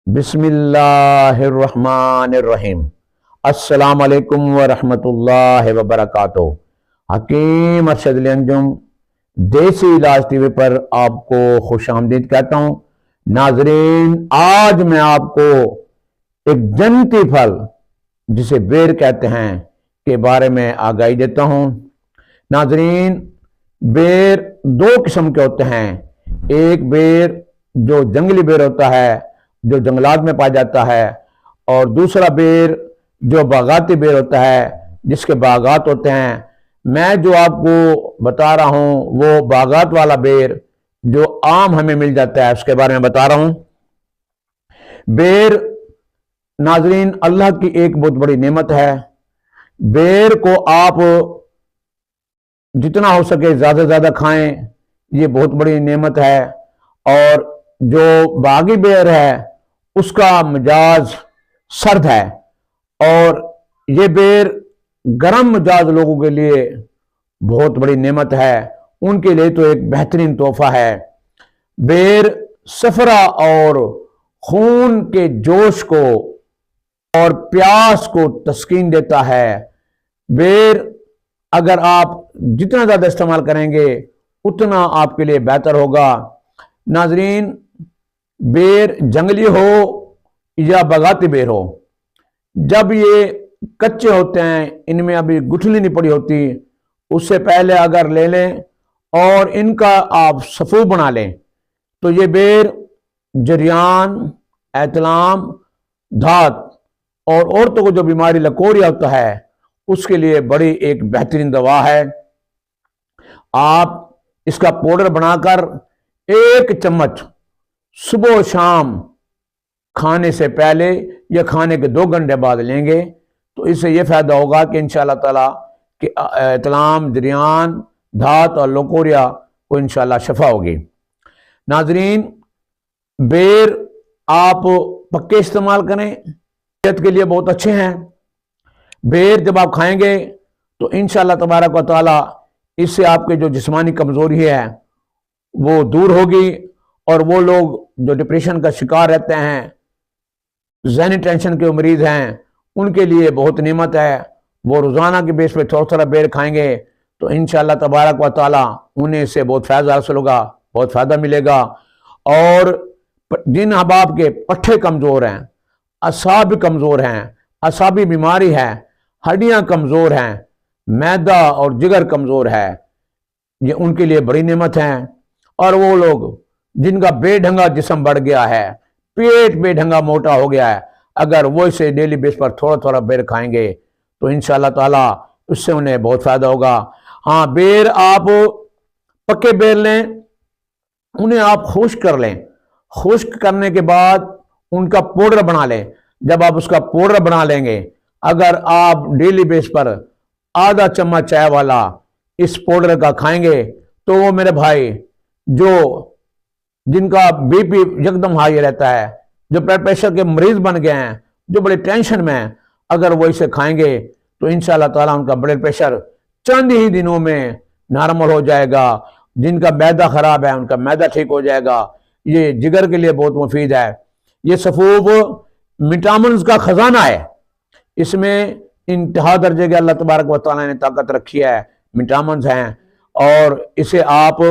بسم اللہ الرحمن الرحیم۔ السلام علیکم ورحمۃ اللہ وبرکاتہ۔ حکیم ارشد انجم دیسی علاج ٹی وی پر آپ کو خوش آمدید کہتا ہوں۔ ناظرین، آج میں آپ کو ایک جنتی پھل جسے بیر کہتے ہیں کے بارے میں آگاہی دیتا ہوں۔ ناظرین، بیر دو قسم کے ہوتے ہیں۔ ایک بیر جو جنگلی بیر ہوتا ہے، جو جنگلات میں پایا جاتا ہے، اور دوسرا بیر جو باغاتی بیر ہوتا ہے، جس کے باغات ہوتے ہیں۔ میں جو آپ کو بتا رہا ہوں وہ باغات والا بیر جو عام ہمیں مل جاتا ہے اس کے بارے میں بتا رہا ہوں۔ بیر ناظرین اللہ کی ایک بہت بڑی نعمت ہے۔ بیر کو آپ جتنا ہو سکے زیادہ سے زیادہ کھائیں، یہ بہت بڑی نعمت ہے۔ اور جو باغی بیر ہے اس کا مزاج سرد ہے، اور یہ بیر گرم مزاج لوگوں کے لیے بہت بڑی نعمت ہے، ان کے لیے تو ایک بہترین تحفہ ہے۔ بیر صفرا اور خون کے جوش کو اور پیاس کو تسکین دیتا ہے۔ بیر اگر آپ جتنا زیادہ استعمال کریں گے اتنا آپ کے لیے بہتر ہوگا۔ ناظرین، بیر جنگلی ہو یا باغاتی بیر ہو، جب یہ کچے ہوتے ہیں، ان میں ابھی گٹھلی نہیں پڑی ہوتی، اس سے پہلے اگر لے لیں اور ان کا آپ صفو بنا لیں تو یہ بیر جریان، احتلام، دھات اور عورتوں کو جو بیماری لکوریا ہوتا ہے اس کے لیے بڑی ایک بہترین دوا ہے۔ آپ اس کا پاؤڈر بنا کر 1 چمچ صبح و شام کھانے سے پہلے یا کھانے کے 2 گھنٹے بعد لیں گے تو اس سے یہ فائدہ ہوگا کہ انشاءاللہ تعالیٰ کہ احتلام، جریان، دھات اور لکوریا کو انشاءاللہ شفا ہوگی۔ ناظرین، بیر آپ پکے استعمال کریں، صحت کے لیے بہت اچھے ہیں۔ بیر جب آپ کھائیں گے تو انشاءاللہ تبارک و تعالیٰ اس سے آپ کے جو جسمانی کمزوری ہے وہ دور ہوگی، اور وہ لوگ جو ڈپریشن کا شکار رہتے ہیں، ذہنی ٹینشن کے مریض ہیں، ان کے لیے بہت نعمت ہے۔ وہ روزانہ کے بیس پہ تھوڑا تھوڑا بیر کھائیں گے تو انشاءاللہ تبارک و تعالیٰ انہیں اس سے بہت فائدہ حاصل ہوگا، بہت فائدہ ملے گا۔ اور جن احباب کے پٹھے کمزور ہیں، اعصاب کمزور ہیں، اعصابی بیماری ہے، ہڈیاں کمزور ہیں، معدہ اور جگر کمزور ہے، یہ ان کے لیے بڑی نعمت ہے۔ اور وہ لوگ جن کا بے ڈھنگا جسم بڑھ گیا ہے، پیٹ بے ڈھنگا موٹا ہو گیا ہے، اگر وہ اسے ڈیلی بیس پر تھوڑا تھوڑا بیر کھائیں گے تو انشاءاللہ تعالیٰ اس سے انہیں بہت فائدہ ہوگا۔ ہاں، بیر آپ پکے بیر لیں، انہیں آپ خشک کر لیں، خشک کرنے کے بعد ان کا پاؤڈر بنا لیں۔ جب آپ اس کا پاؤڈر بنا لیں گے، اگر آپ ڈیلی بیس پر آدھا چمچ چائے والا اس پاؤڈر کا کھائیں گے تو وہ میرے بھائی جو جن کا بی پی یکدم ہائی رہتا ہے، جو بلڈ پریشر کے مریض بن گئے ہیں، جو بڑے ٹینشن میں ہیں، اگر وہ اسے کھائیں گے تو انشاءاللہ تعالیٰ ان کا بلڈ پریشر چند ہی دنوں میں نارمل ہو جائے گا۔ جن کا معدہ خراب ہے ان کا معدہ ٹھیک ہو جائے گا۔ یہ جگر کے لیے بہت مفید ہے۔ یہ سفوف وٹامنز کا خزانہ ہے، اس میں انتہا درجے کے اللہ تبارک و تعالیٰ نے طاقت رکھی ہے، وٹامنز ہیں، اور اسے آپ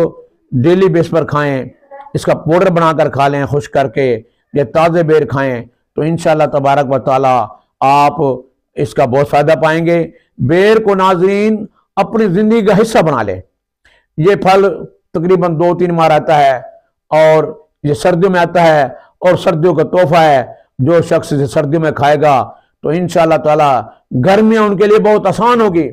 ڈیلی بیس پر کھائیں۔ اس کا پاؤڈر بنا کر کھا لیں خشک کر کے، یا تازے بیر کھائیں تو انشاءاللہ تبارک و تعالیٰ آپ اس کا بہت فائدہ پائیں گے۔ بیر کو ناظرین اپنی زندگی کا حصہ بنا لیں۔ یہ پھل تقریباً 2-3 ماہ آتا ہے، اور یہ سردیوں میں آتا ہے، اور سردیوں کا تحفہ ہے۔ جو شخص اسے سردیوں میں کھائے گا تو انشاءاللہ تعالیٰ گرمیاں ان کے لیے بہت آسان ہوگی،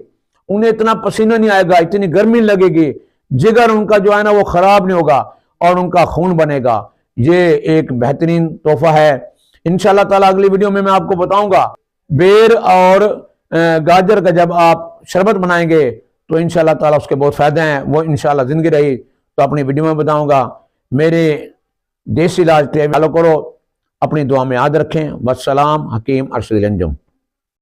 انہیں اتنا پسینہ نہیں آئے گا، اتنی گرمی لگے گی، جگر ان کا جو ہے نا وہ خراب نہیں ہوگا، اور ان کا خون بنے گا۔ یہ ایک بہترین تحفہ ہے۔ انشاءاللہ تعالیٰ اگلی ویڈیو میں آپ کو بتاؤں گا بیر اور گاجر کا جب آپ شربت بنائیں گے تو انشاءاللہ تعالیٰ اس کے بہت فائدے ہیں، وہ انشاءاللہ زندگی رہی تو اپنی ویڈیو میں بتاؤں گا۔ میرے دیسی علاج فالو کرو، اپنی دعا میں یاد رکھیں۔ والسلام، حکیم ارشد انجم۔